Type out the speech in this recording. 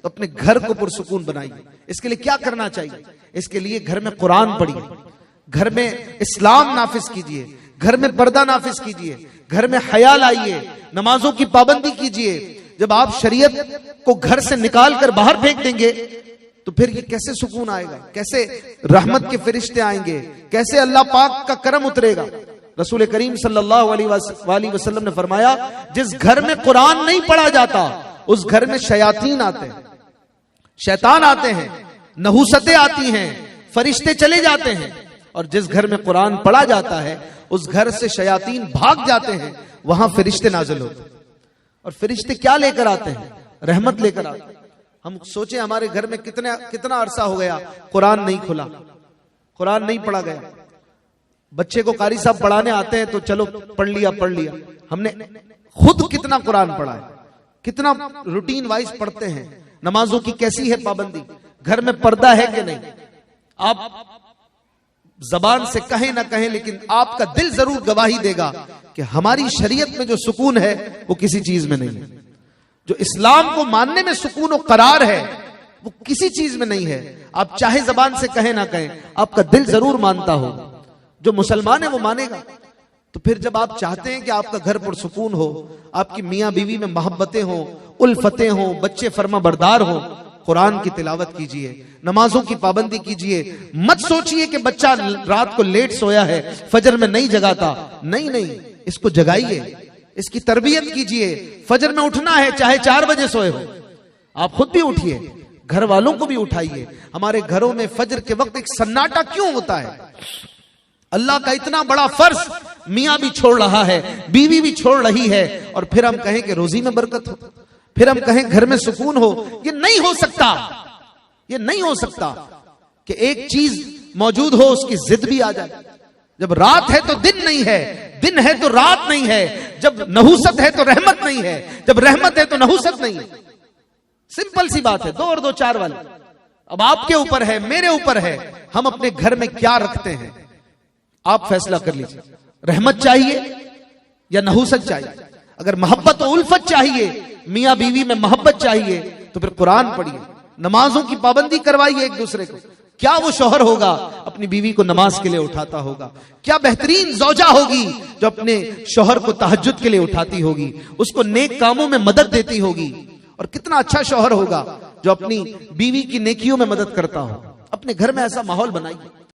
अपने घर को पुरसुकून बनाइए। इसके लिए क्या करना चाहिए? इसके लिए घर में कुरान पढ़िए, घर में इस्लाम नाफिज कीजिए, घर में पर्दा नाफिज कीजिए, घर में हया लाइए, नमाजों की पाबंदी कीजिए। जब आप शरीयत को घर से निकाल कर बाहर फेंक देंगे तो फिर ये कैसे सुकून आएगा, कैसे रहमत के फरिश्ते आएंगे, कैसे अल्लाह पाक का करम उतरेगा। रसूल करीम सल्लल्लाहु अलैहि वसल्लम ने फरमाया, जिस घर में कुरान नहीं पढ़ा जाता उस घर में शयातीन आते हैं, शैतान आते हैं, नहुसतें आती हैं, फरिश्ते चले जाते हैं। और जिस घर में कुरान पढ़ा जाता है उस घर से शयातीन भाग जाते हैं, वहां फरिश्ते नाजिल होते हैं। और फरिश्ते क्या लेकर आते हैं? रहमत लेकर आते हैं। हम सोचे हमारे घर में कितना अरसा हो गया कुरान नहीं खुला, कुरान नहीं पढ़ा गया। बच्चे को कारी साहब पढ़ाने आते हैं तो चलो पढ़ लिया। हमने खुद कितना कुरान पढ़ा है, कितना रूटीन वाइज पढ़ते हैं, नमाजों की कैसी है पाबंदी, घर में पर्दा है कि नहीं। आप जबान से कहें ना कहें लेकिन आपका दिल जरूर गवाही देगा कि हमारी शरीयत में जो सुकून है वो किसी चीज में नहीं है। जो इस्लाम को मानने में सुकून और करार है वो किसी चीज में नहीं है। आप चाहे जबान से कहें ना कहें, आपका दिल जरूर मानता हो। जो मुसलमान है वो मानेगा। तो फिर जब आप चाहते हैं कि आपका घर पुरसुकून हो, आपकी मियां बीवी में मोहब्बतें हो, उल्फतें हो, बच्चे फर्मा बरदार हो, कुरान की तिलावत कीजिए, नमाजों की पाबंदी कीजिए। मत सोचिए कि बच्चा रात को लेट सोया है, फजर में नहीं जगाता। नहीं, इसको जगाइए, इसकी तरबियत कीजिए। फजर में उठना है, चाहे 4 बजे सोए हो, आप खुद भी उठिए, घर वालों को भी उठाइए। हमारे घरों में फजर के वक्त एक सन्नाटा क्यों होता है? अल्लाह का इतना बड़ा फर्ज मियां भी छोड़ रहा है, बीवी भी छोड़ रही है, और फिर हम कहें कि रोजी में बरकत हो, फिर हम कहें घर में सुकून हो। ये नहीं हो सकता, ये नहीं हो सकता कि एक चीज मौजूद हो उसकी जिद भी आ जाए। जब रात है तो दिन नहीं है, दिन है तो रात नहीं है, जब नहुसत है तो रहमत नहीं है, जब रहमत है तो नहुसत नहीं है। सिंपल सी बात है, 2 और 2 4 वाली। अब आपके ऊपर है, मेरे ऊपर है, हम अपने घर में क्या रखते हैं आप फैसला कर लीजिए। रहमत चाहिए या नहुसत चाहिए? अगर मोहब्बत और उल्फत चाहिए, मियां बीवी में मोहब्बत चाहिए, तो फिर कुरान पढ़िए, नमाजों की पाबंदी करवाइए एक दूसरे को। क्या वो शौहर होगा अपनी बीवी को नमाज के लिए उठाता होगा? क्या बेहतरीन ज़ौजा होगी जो अपने शौहर को तहज्जुद के लिए उठाती होगी, उसको नेक कामों में मदद देती होगी। और कितना अच्छा शौहर होगा जो अपनी बीवी की नेकियों में मदद करता हो। अपने घर में ऐसा माहौल बनाइए।